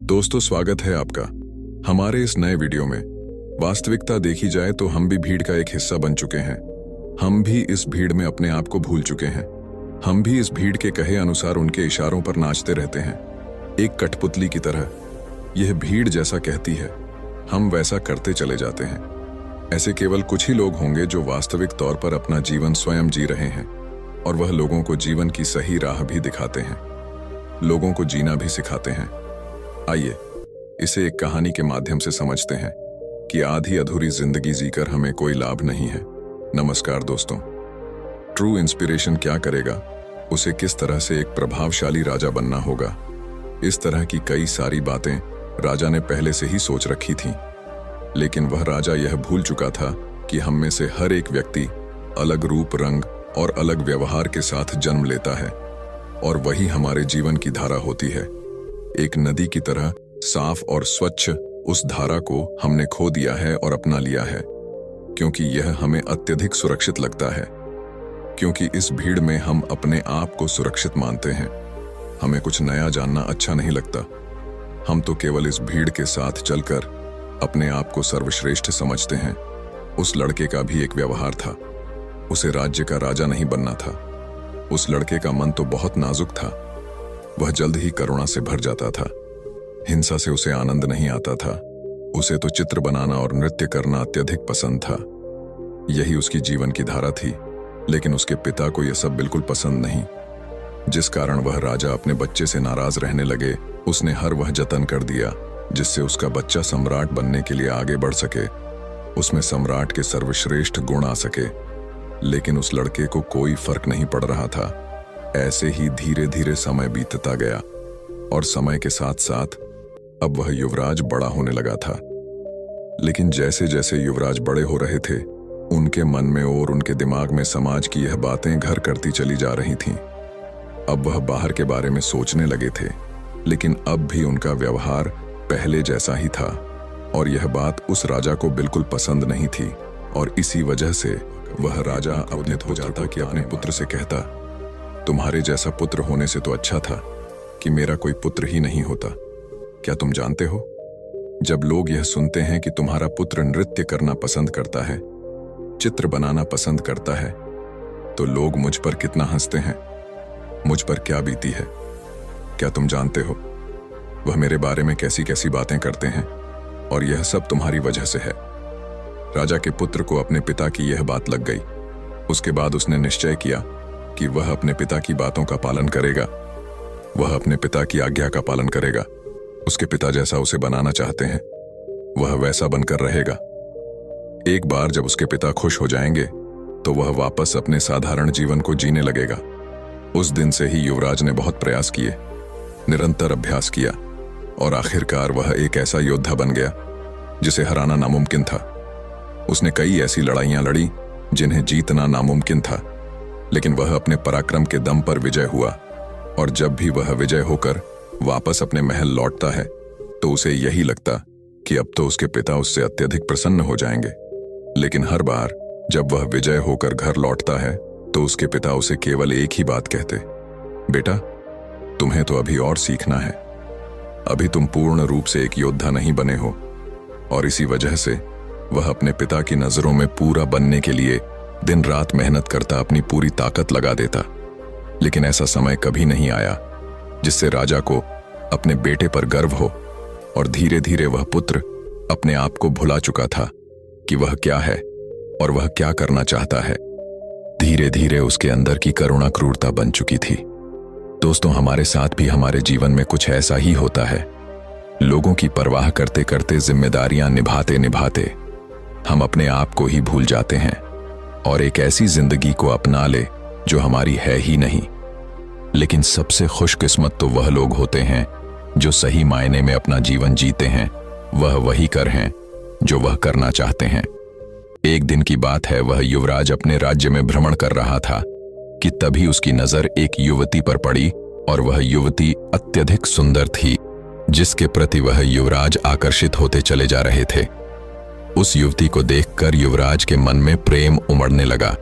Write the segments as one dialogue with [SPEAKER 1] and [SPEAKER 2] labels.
[SPEAKER 1] दोस्तों, स्वागत है आपका हमारे इस नए वीडियो में। वास्तविकता देखी जाए तो हम भी भीड़ का एक हिस्सा बन चुके हैं। हम भी इस भीड़ में अपने आप को भूल चुके हैं। हम भी इस भीड़ के कहे अनुसार उनके इशारों पर नाचते रहते हैं, एक कठपुतली की तरह। यह भीड़ जैसा कहती है, हम वैसा करते चले जाते हैं। ऐसे केवल कुछ ही लोग होंगे जो वास्तविक तौर पर अपना जीवन स्वयं जी रहे हैं, और वह लोगों को जीवन की सही राह भी दिखाते हैं, लोगों को जीना भी सिखाते हैं। आइए इसे एक कहानी के माध्यम से समझते हैं कि आधी अधूरी जिंदगी जीकर हमें कोई लाभ नहीं है। नमस्कार दोस्तों। ट्रू इंस्पिरेशन क्या करेगा, उसे किस तरह से एक प्रभावशाली राजा बनना होगा, इस तरह की कई सारी बातें राजा ने पहले से ही सोच रखी थीं। लेकिन वह राजा यह भूल चुका था कि हम में से हर एक व्यक्ति अलग रूप, रंग और अलग व्यवहार के साथ जन्म लेता है, और वही हमारे जीवन की धारा होती है। एक नदी की तरह साफ और स्वच्छ उस धारा को हमने खो दिया है और अपना लिया है, क्योंकि यह हमें अत्यधिक सुरक्षित लगता है। क्योंकि इस भीड़ में हम अपने आप को सुरक्षित मानते हैं। हमें कुछ नया जानना अच्छा नहीं लगता। हम तो केवल इस भीड़ के साथ चलकर अपने आप को सर्वश्रेष्ठ समझते हैं। उस लड़के का भी एक व्यवहार था। उसे राज्य का राजा नहीं बनना था। उस लड़के का मन तो बहुत नाजुक था। वह जल्द ही करुणा से भर जाता था। हिंसा से उसे आनंद नहीं आता था। उसे तो चित्र बनाना और नृत्य करना अत्यधिक पसंद था। यही उसकी जीवन की धारा थी। लेकिन उसके पिता को यह सब बिल्कुल पसंद नहीं, जिस कारण वह राजा अपने बच्चे से नाराज रहने लगे। उसने हर वह जतन कर दिया जिससे उसका बच्चा सम्राट बनने के लिए आगे बढ़ सके, उसमें सम्राट के सर्वश्रेष्ठ गुण आ सके। लेकिन उस लड़के को कोई फर्क नहीं पड़ रहा था। ऐसे ही धीरे धीरे समय बीतता गया, और समय के साथ साथ अब वह युवराज बड़ा होने लगा था। लेकिन जैसे जैसे युवराज बड़े हो रहे थे, उनके मन में और उनके दिमाग में समाज की यह बातें घर करती चली जा रही थीं। अब वह बाहर के बारे में सोचने लगे थे, लेकिन अब भी उनका व्यवहार पहले जैसा ही था, और यह बात उस राजा को बिल्कुल पसंद नहीं थी। और इसी वजह से वह राजा अवनीत हो जाता कि अपने पुत्र से कहता, तुम्हारे जैसा पुत्र होने से तो अच्छा था कि मेरा कोई पुत्र ही नहीं होता। क्या तुम जानते हो, जब लोग यह सुनते हैं कि तुम्हारा पुत्र नृत्य करना पसंद करता है, चित्र बनाना पसंद करता है, तो लोग मुझ पर कितना हंसते हैं, मुझ पर क्या बीती है। क्या तुम जानते हो वह मेरे बारे में कैसी कैसी बातें करते हैं, और यह सब तुम्हारी वजह से है। राजा के पुत्र को अपने पिता की यह बात लग गई। उसके बाद उसने निश्चय किया कि वह अपने पिता की बातों का पालन करेगा। वह अपने पिता की आज्ञा का पालन करेगा। उसके पिता जैसा उसे बनाना चाहते हैं, वह वैसा बनकर रहेगा। एक बार जब उसके पिता खुश हो जाएंगे, तो वह वापस अपने साधारण जीवन को जीने लगेगा। उस दिन से ही युवराज ने बहुत प्रयास किए, निरंतर अभ्यास किया, और आखिरकार वह एक ऐसा योद्धा बन गया जिसे हराना नामुमकिन था। उसने कई ऐसी लड़ाइयां लड़ी जिन्हें जीतना नामुमकिन था, लेकिन वह अपने पराक्रम के दम पर विजय हुआ। और जब भी वह विजय होकर वापस अपने महल लौटता है, तो उसे यही लगता कि अब तो उसके पिता उससे अत्यधिक प्रसन्न हो जाएंगे। लेकिन हर बार जब वह विजय होकर घर लौटता है, तो उसके पिता उसे केवल एक ही बात कहते, बेटा, तुम्हें तो अभी और सीखना है। अभी तुम पूर्ण रूप से एक योद्धा नहीं बने हो। और इसी वजह से वह अपने पिता की नजरों में पूरा बनने के लिए दिन रात मेहनत करता, अपनी पूरी ताकत लगा देता। लेकिन ऐसा समय कभी नहीं आया जिससे राजा को अपने बेटे पर गर्व हो, और धीरे धीरे वह पुत्र अपने आप को भुला चुका था कि वह क्या है और वह क्या करना चाहता है। धीरे धीरे उसके अंदर की करुणा क्रूरता बन चुकी थी। दोस्तों, हमारे साथ भी हमारे जीवन में कुछ ऐसा ही होता है। लोगों की परवाह करते करते, जिम्मेदारियां निभाते निभाते हम अपने आप को ही भूल जाते हैं, और एक ऐसी जिंदगी को अपना ले जो हमारी है ही नहीं। लेकिन सबसे खुशकिस्मत तो वह लोग होते हैं जो सही मायने में अपना जीवन जीते हैं। वह वही कर हैं जो वह करना चाहते हैं। एक दिन की बात है, वह युवराज अपने राज्य में भ्रमण कर रहा था कि तभी उसकी नजर एक युवती पर पड़ी, और वह युवती अत्यधिक सुंदर थी, जिसके प्रति वह युवराज आकर्षित होते चले जा रहे थे। उस युवती को देखकर युवराज के मन में प्रेम उमड़ने लगा।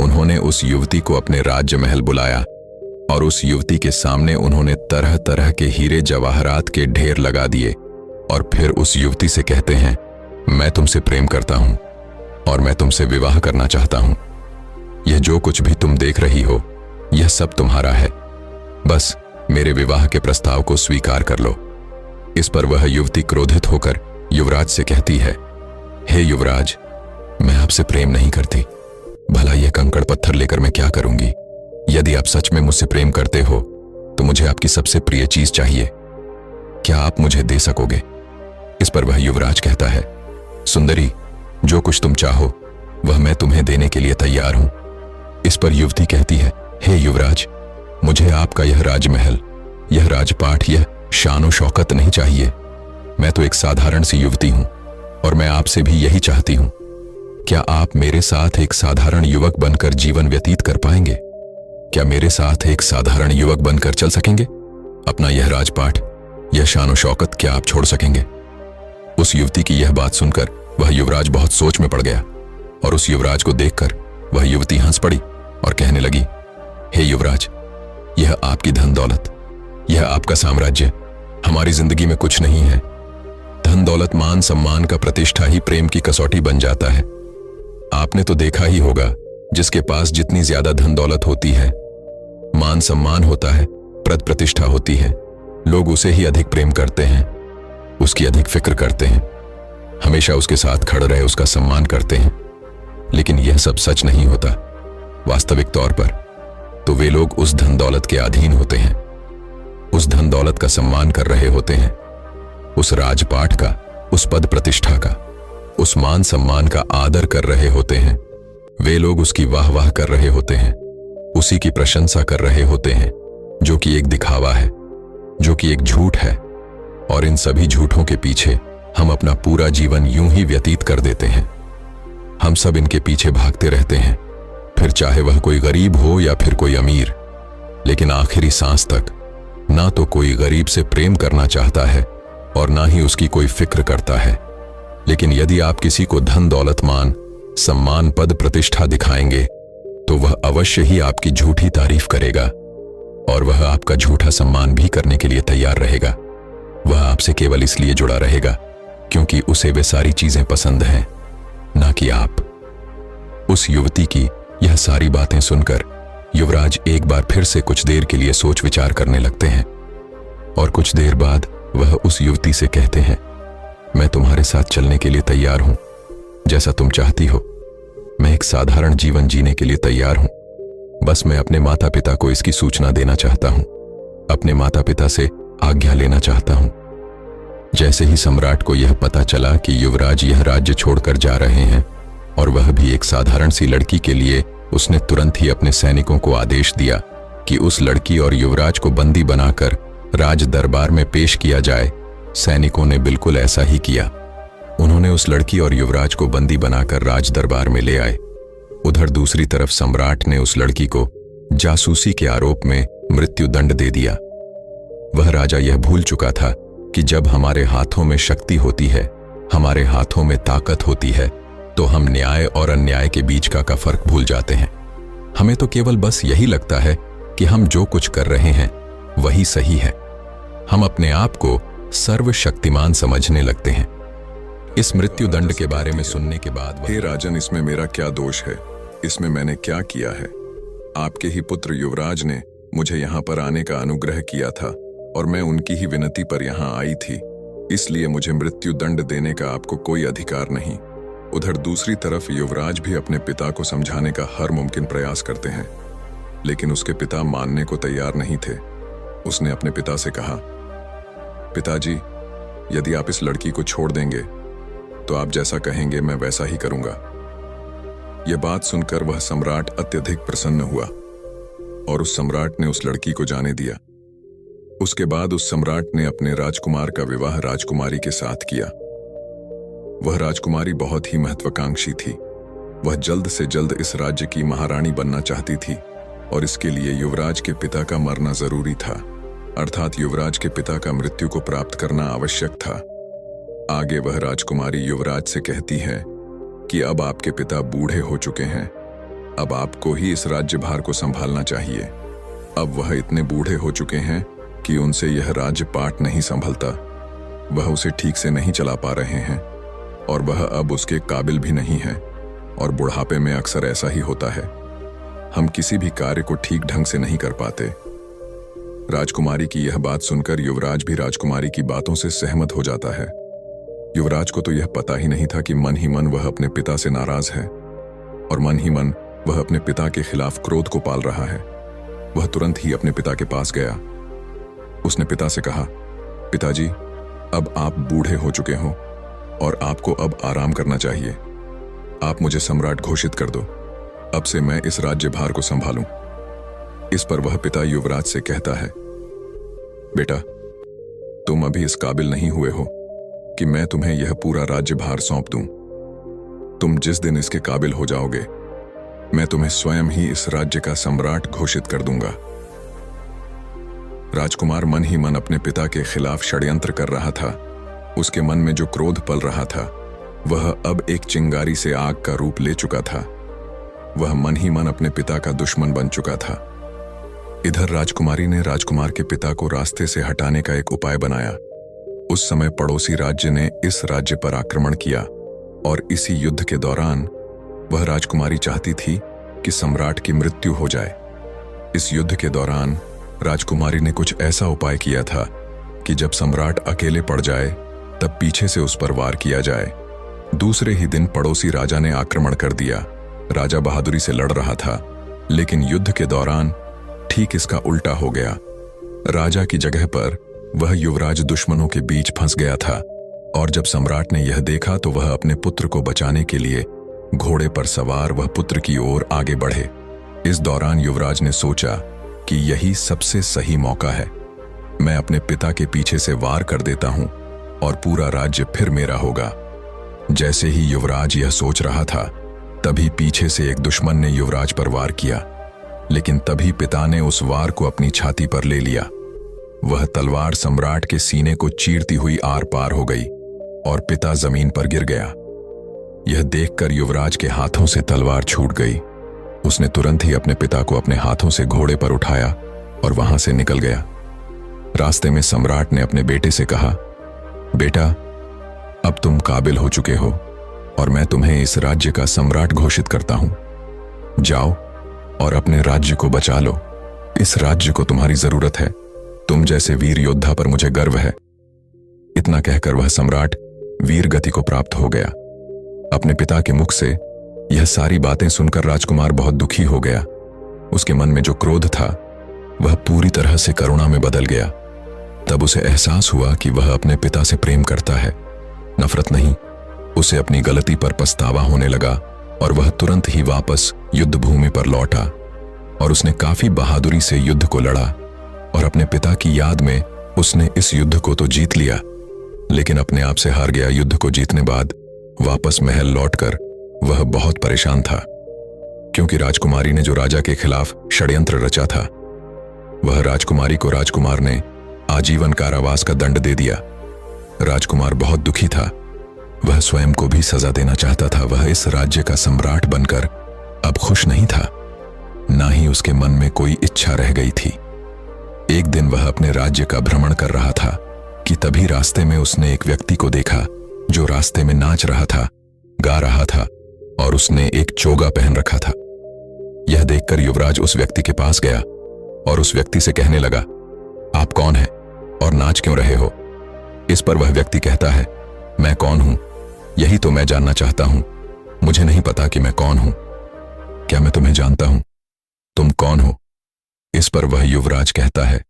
[SPEAKER 1] उन्होंने उस युवती को अपने राज्य महल बुलाया
[SPEAKER 2] और उस युवती के सामने उन्होंने तरह तरह के हीरे जवाहरात के ढेर लगा दिए और फिर उस युवती से कहते हैं, मैं तुमसे प्रेम करता हूं और मैं तुमसे विवाह करना चाहता हूं। यह जो कुछ भी तुम देख रही हो यह सब तुम्हारा है, बस मेरे विवाह के प्रस्ताव को स्वीकार कर लो। इस पर वह युवती क्रोधित होकर युवराज से कहती है, हे युवराज, मैं आपसे प्रेम नहीं करती, भला यह कंकड़ पत्थर लेकर मैं क्या करूंगी? यदि आप सच में मुझसे प्रेम करते हो तो मुझे आपकी सबसे प्रिय चीज चाहिए, क्या आप मुझे दे सकोगे? इस पर वह युवराज कहता है, सुंदरी, जो कुछ तुम चाहो वह मैं तुम्हें देने के लिए तैयार हूं। इस पर युवती कहती है, हे युवराज, मुझे आपका यह राजमहल, यह राजपाट, यह शान और शौकत नहीं चाहिए। मैं तो एक साधारण सी युवती हूं और मैं आपसे भी यही चाहती हूं। क्या आप मेरे साथ एक साधारण युवक बनकर जीवन व्यतीत कर पाएंगे? क्या मेरे साथ एक साधारण युवक बनकर चल सकेंगे? अपना यह राजपाट, यह शान और शौकत क्या आप छोड़ सकेंगे? उस युवती की यह बात सुनकर वह युवराज बहुत सोच में पड़ गया और उस युवराज को देखकर वह युवती हंस पड़ी और कहने लगी, हे युवराज, यह आपकी धन दौलत, यह आपका साम्राज्य हमारी जिंदगी में कुछ नहीं है। धन दौलत, मान सम्मान का प्रतिष्ठा ही प्रेम की कसौटी बन जाता है। आपने तो देखा ही होगा, जिसके पास जितनी ज्यादा धन दौलत होती है, मान सम्मान होता है, पद प्रतिष्ठा होती है, लोग उसे ही अधिक प्रेम करते हैं, उसकी अधिक फिक्र करते हैं, हमेशा उसके साथ खड़े रहे उसका सम्मान करते हैं। लेकिन यह सब सच नहीं होता। वास्तविक तौर पर तो वे लोग उस धन दौलत के अधीन होते हैं, उस धन दौलत का सम्मान कर रहे होते हैं, उस राजपाट का, उस पद प्रतिष्ठा का, उस मान सम्मान का आदर कर रहे होते हैं। वे लोग उसकी वाह वाह कर रहे होते हैं, उसी की प्रशंसा कर रहे होते हैं, जो कि एक दिखावा है, जो कि एक झूठ है। और इन सभी झूठों के पीछे हम अपना पूरा जीवन यूं ही व्यतीत कर देते हैं। हम सब इनके पीछे भागते रहते हैं, फिर चाहे वह कोई गरीब हो या फिर कोई अमीर। लेकिन आखिरी सांस तक ना तो कोई गरीब से प्रेम करना चाहता है और ना ही उसकी कोई फिक्र करता है। लेकिन यदि आप किसी को धन दौलत, मान सम्मान, पद प्रतिष्ठा दिखाएंगे तो वह अवश्य ही आपकी झूठी तारीफ करेगा और वह आपका झूठा सम्मान भी करने के लिए तैयार रहेगा। वह आपसे केवल इसलिए जुड़ा रहेगा क्योंकि उसे वे सारी चीजें पसंद हैं, ना कि आप। उस युवती की यह सारी बातें सुनकर युवराज एक बार फिर से कुछ देर के लिए सोच विचार करने लगते हैं और कुछ देर बाद वह उस युवती से कहते हैं, मैं तुम्हारे साथ चलने के लिए तैयार हूं, जैसा तुम चाहती हो। मैं एक साधारण जीवन जीने के लिए तैयार हूं, बस मैं अपने माता पिता को इसकी सूचना देना चाहता हूं, अपने माता पिता से आज्ञा लेना चाहता हूं। जैसे ही सम्राट को यह पता चला कि युवराज यह राज्य छोड़कर जा रहे हैं और वह भी एक साधारण सी लड़की के लिए, उसने तुरंत ही अपने सैनिकों को आदेश दिया कि उस लड़की और युवराज को बंदी बनाकर राज दरबार में पेश किया जाए। सैनिकों ने बिल्कुल ऐसा ही किया। उन्होंने उस लड़की और युवराज को बंदी बनाकर राज दरबार में ले आए। उधर दूसरी तरफ सम्राट ने उस लड़की को जासूसी के आरोप में मृत्यु दंड दे दिया। वह राजा यह भूल चुका था कि जब हमारे हाथों में शक्ति होती है, हमारे हाथों में ताकत होती है, तो हम न्याय और अन्याय के बीच का फर्क भूल जाते हैं। हमें तो केवल बस यही लगता है कि हम जो कुछ कर रहे हैं वही सही है। हम अपने आप को सर्वशक्तिमान समझने लगते हैं। इस मृत्यु दंड के बारे में सुनने के बाद,
[SPEAKER 1] हे राजन, इसमें मेरा क्या दोष है? इसमें मैंने क्या किया है? आपके ही पुत्र युवराज ने मुझे यहाँ पर आने का अनुग्रह किया था और मैं उनकी ही विनती पर यहाँ आई थी, इसलिए मुझे मृत्यु दंड देने का आपको कोई अधिकार नहीं। उधर दूसरी तरफ युवराज भी अपने पिता को समझाने का हर मुमकिन प्रयास करते हैं, लेकिन उसके पिता मानने को तैयार नहीं थे। उसने अपने पिता से कहा, पिताजी, यदि आप इस लड़की को छोड़ देंगे तो आप जैसा कहेंगे मैं वैसा ही करूंगा। यह बात सुनकर वह सम्राट अत्यधिक प्रसन्न हुआ और उस सम्राट ने उस लड़की को जाने दिया। उसके बाद उस सम्राट ने अपने राजकुमार का विवाह राजकुमारी के साथ किया। वह राजकुमारी बहुत ही महत्वाकांक्षी थी। वह जल्द से जल्द इस राज्य की महारानी बनना चाहती थी और इसके लिए युवराज के पिता का मरना जरूरी था, अर्थात युवराज के पिता का मृत्यु को प्राप्त करना आवश्यक था। आगे वह राजकुमारी युवराज से कहती है कि अब आपके पिता बूढ़े हो चुके हैं, अब आपको ही इस राज्यभार को संभालना चाहिए। अब वह इतने बूढ़े हो चुके हैं कि उनसे यह राज्य पाट नहीं संभलता। वह उसे ठीक से नहीं चला पा रहे हैं और वह अब उसके काबिल भी नहीं है। और बुढ़ापे में अक्सर ऐसा ही होता है, हम किसी भी कार्य को ठीक ढंग से नहीं कर पाते। राजकुमारी की यह बात सुनकर युवराज भी राजकुमारी की बातों से सहमत हो जाता है। युवराज को तो यह पता ही नहीं था कि मन ही मन वह अपने पिता से नाराज है और मन ही मन वह अपने पिता के खिलाफ क्रोध को पाल रहा है। वह तुरंत ही अपने पिता के पास गया। उसने पिता से कहा, पिताजी, अब आप बूढ़े हो चुके हो और आपको अब आराम करना चाहिए। आप मुझे सम्राट घोषित कर दो। अब से मैं इस राज्य भार को संभालूं। इस पर वह पिता युवराज से कहता है, बेटा, तुम अभी इस काबिल नहीं हुए हो कि मैं तुम्हें यह पूरा राज्य भार सौंप दूं। तुम जिस दिन इसके काबिल हो जाओगे, मैं तुम्हें स्वयं ही इस राज्य का सम्राट घोषित कर दूंगा। राजकुमार मन ही मन अपने पिता के खिलाफ षड्यंत्र कर रहा था। उसके मन में जो क्रोध पल रहा था वह अब एक चिंगारी से आग का रूप ले चुका था। वह मन ही मन अपने पिता का दुश्मन बन चुका था। इधर राजकुमारी ने राजकुमार के पिता को रास्ते से हटाने का एक उपाय बनाया। उस समय पड़ोसी राज्य ने इस राज्य पर आक्रमण किया और इसी युद्ध के दौरान वह राजकुमारी चाहती थी कि सम्राट की मृत्यु हो जाए। इस युद्ध के दौरान राजकुमारी ने कुछ ऐसा उपाय किया था कि जब सम्राट अकेले पड़ जाए तब पीछे से उस पर वार किया जाए। दूसरे ही दिन पड़ोसी राजा ने आक्रमण कर दिया। राजा बहादुरी से लड़ रहा था, लेकिन युद्ध के दौरान ठीक इसका उल्टा हो गया। राजा की जगह पर वह युवराज दुश्मनों के बीच फंस गया था और जब सम्राट ने यह देखा तो वह अपने पुत्र को बचाने के लिए घोड़े पर सवार वह पुत्र की ओर आगे बढ़े। इस दौरान युवराज ने सोचा कि यही सबसे सही मौका है। मैं अपने पिता के पीछे से वार कर देता हूं और पूरा राज्य फिर मेरा होगा। जैसे ही युवराज यह सोच रहा था, तभी पीछे से एक दुश्मन ने युवराज पर वार किया, लेकिन तभी पिता ने उस वार को अपनी छाती पर ले लिया। वह तलवार सम्राट के सीने को चीरती हुई आर पार हो गई और पिता जमीन पर गिर गया। यह देखकर युवराज के हाथों से तलवार छूट गई। उसने तुरंत ही अपने पिता को अपने हाथों से घोड़े पर उठाया और वहां से निकल गया। रास्ते में सम्राट ने अपने बेटे से कहा, बेटा, अब तुम काबिल हो चुके हो और मैं तुम्हें इस राज्य का सम्राट घोषित करता हूं। जाओ और अपने राज्य को बचा लो। इस राज्य को तुम्हारी जरूरत है। तुम जैसे वीर योद्धा पर मुझे गर्व है। इतना कहकर वह सम्राट वीर गति को प्राप्त हो गया। अपने पिता के मुख से यह सारी बातें सुनकर राजकुमार बहुत दुखी हो गया। उसके मन में जो क्रोध था वह पूरी तरह से करुणा में बदल गया। तब उसे एहसास हुआ कि वह अपने पिता से प्रेम करता है, नफरत नहीं। उसे अपनी गलती पर पछतावा होने लगा और वह तुरंत ही वापस युद्ध भूमि पर लौटा और उसने काफी बहादुरी से युद्ध को लड़ा और अपने पिता की याद में उसने इस युद्ध को तो जीत लिया, लेकिन अपने आप से हार गया। युद्ध को जीतने बाद वापस महल लौटकर वह बहुत परेशान था, क्योंकि राजकुमारी ने जो राजा के खिलाफ षड्यंत्र रचा था, वह राजकुमारी को राजकुमार ने आजीवन कारावास का दंड दे दिया। राजकुमार बहुत दुखी था। वह स्वयं को भी सजा देना चाहता था। वह इस राज्य का सम्राट बनकर अब खुश नहीं था, ना ही उसके मन में कोई इच्छा रह गई थी। एक दिन वह अपने राज्य का भ्रमण कर रहा था कि तभी रास्ते में उसने एक व्यक्ति को देखा जो रास्ते में नाच रहा था, गा रहा था और उसने एक चोगा पहन रखा था। यह देखकर युवराज उस व्यक्ति के पास गया और उस व्यक्ति से कहने लगा, आप कौन हैं और नाच क्यों रहे हो? इस पर वह व्यक्ति कहता है, मैं कौन हूं, यही तो मैं जानना चाहता हूं। मुझे नहीं पता कि मैं कौन हूं। क्या मैं तुम्हें जानता हूं? तुम कौन हो? इस पर वह युवराज कहता है,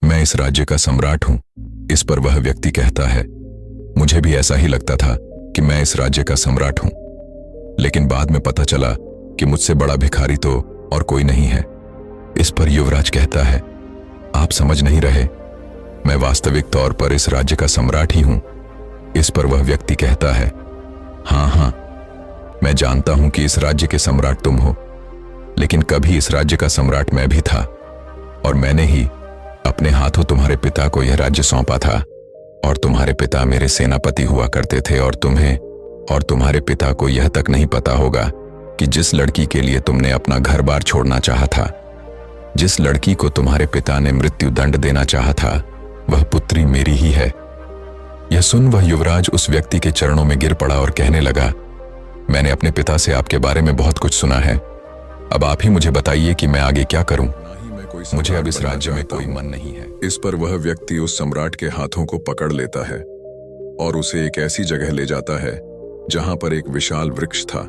[SPEAKER 1] मैं इस राज्य का सम्राट हूं। इस पर वह व्यक्ति कहता है, मुझे भी ऐसा ही लगता था कि मैं इस राज्य का सम्राट हूं, लेकिन बाद में पता चला कि मुझसे बड़ा भिखारी तो और कोई नहीं है। इस पर युवराज कहता है, आप समझ नहीं रहे, मैं वास्तविक तौर पर इस राज्य का सम्राट ही हूं। इस पर वह व्यक्ति कहता है, हाँ हाँ, मैं जानता हूं कि इस राज्य के सम्राट तुम हो, लेकिन कभी इस राज्य का सम्राट मैं भी था और मैंने ही अपने हाथों तुम्हारे पिता को यह राज्य सौंपा था और तुम्हारे पिता मेरे सेनापति हुआ करते थे और तुम्हें और तुम्हारे पिता को यह तक नहीं पता होगा कि जिस लड़की के लिए तुमने अपना घर बार छोड़ना चाहा था,
[SPEAKER 2] जिस लड़की को तुम्हारे पिता ने मृत्यु दंड देना चाहा था वह पुत्री मेरी ही है। यह सुन वह युवराज उस व्यक्ति के चरणों में गिर पड़ा और कहने लगा, मैंने अपने पिता से आपके बारे में बहुत कुछ सुना है। अब आप ही मुझे बताइए कि मैं आगे क्या करूं। मुझे अब इस राज्य में कोई मन नहीं है।
[SPEAKER 1] इस पर वह व्यक्ति उस सम्राट के हाथों को पकड़ लेता है और उसे एक ऐसी जगह ले जाता है जहां पर एक विशाल वृक्ष था।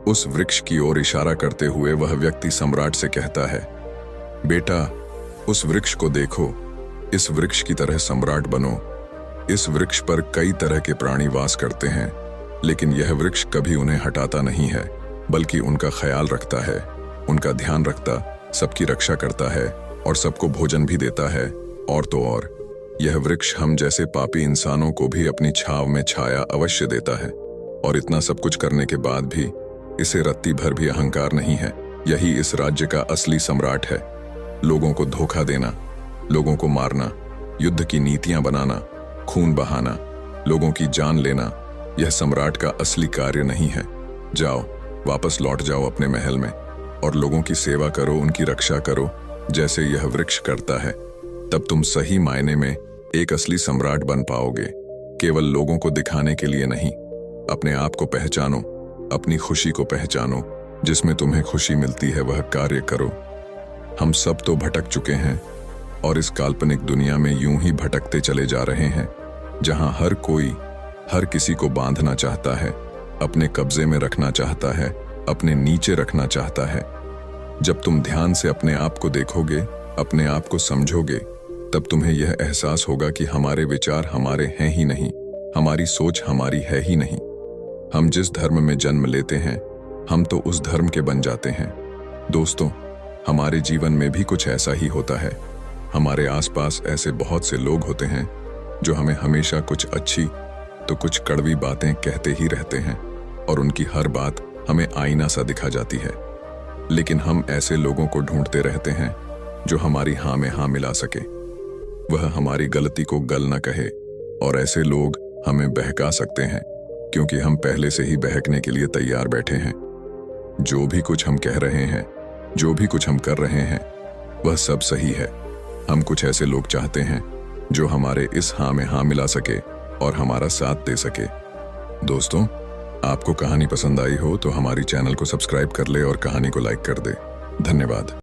[SPEAKER 1] उस वृक्ष की ओर इशारा करते हुए वह व्यक्ति सम्राट से कहता है, बेटा, उस वृक्ष को देखो, इस वृक्ष की तरह सम्राट बनो। इस वृक्ष पर कई तरह के प्राणी वास करते हैं, लेकिन यह वृक्ष कभी उन्हें हटाता नहीं है, बल्कि उनका ख्याल रखता है, उनका ध्यान रखता, सबकी रक्षा करता है और सबको भोजन भी देता है। और तो और यह वृक्ष हम जैसे पापी इंसानों को भी अपनी छाव में छाया अवश्य देता है। और इतना सब कुछ करने के बाद भी इसे रत्ती भर भी अहंकार नहीं है। यही इस राज्य का असली सम्राट है। लोगों को धोखा देना, लोगों को मारना, युद्ध की नीतियां बनाना, खून बहाना, लोगों की जान लेना, यह सम्राट का असली कार्य नहीं है। जाओ, वापस लौट जाओ अपने महल में और लोगों की सेवा करो, उनकी रक्षा करो जैसे यह वृक्ष करता है। तब तुम सही मायने में एक असली सम्राट बन पाओगे। केवल लोगों को दिखाने के लिए नहीं, अपने आप को पहचानो, अपनी खुशी को पहचानो, जिसमें तुम्हें खुशी मिलती है वह कार्य करो। हम सब तो भटक चुके हैं और इस काल्पनिक दुनिया में यूं ही भटकते चले जा रहे हैं, जहां हर कोई हर किसी को बांधना चाहता है, अपने कब्जे में रखना चाहता है, अपने नीचे रखना चाहता है। जब तुम ध्यान से अपने आप को देखोगे, अपने आप को समझोगे, तब तुम्हें यह एहसास होगा कि हमारे विचार हमारे हैं ही नहीं, हमारी सोच हमारी है ही नहीं। हम जिस धर्म में जन्म लेते हैं, हम तो उस धर्म के बन जाते हैं। दोस्तों, हमारे जीवन में भी कुछ ऐसा ही होता है। हमारे आसपास ऐसे बहुत से लोग होते हैं जो हमें हमेशा कुछ अच्छी तो कुछ कड़वी बातें कहते ही रहते हैं और उनकी हर बात हमें आईना सा दिखा जाती है। लेकिन हम ऐसे लोगों को ढूंढते रहते हैं जो हमारी हाँ में हाँ मिला सके, वह हमारी गलती को गल न कहे। और ऐसे लोग हमें बहका सकते हैं क्योंकि हम पहले से ही बहकने के लिए तैयार बैठे हैं। जो भी कुछ हम कह रहे हैं, जो भी कुछ हम कर रहे हैं, वह सब सही है। हम कुछ ऐसे लोग चाहते हैं जो हमारे इस हाँ में हाँ मिला सके और हमारा साथ दे सके। दोस्तों, आपको कहानी पसंद आई हो तो हमारी चैनल को सब्सक्राइब कर ले और कहानी को लाइक कर दे। धन्यवाद।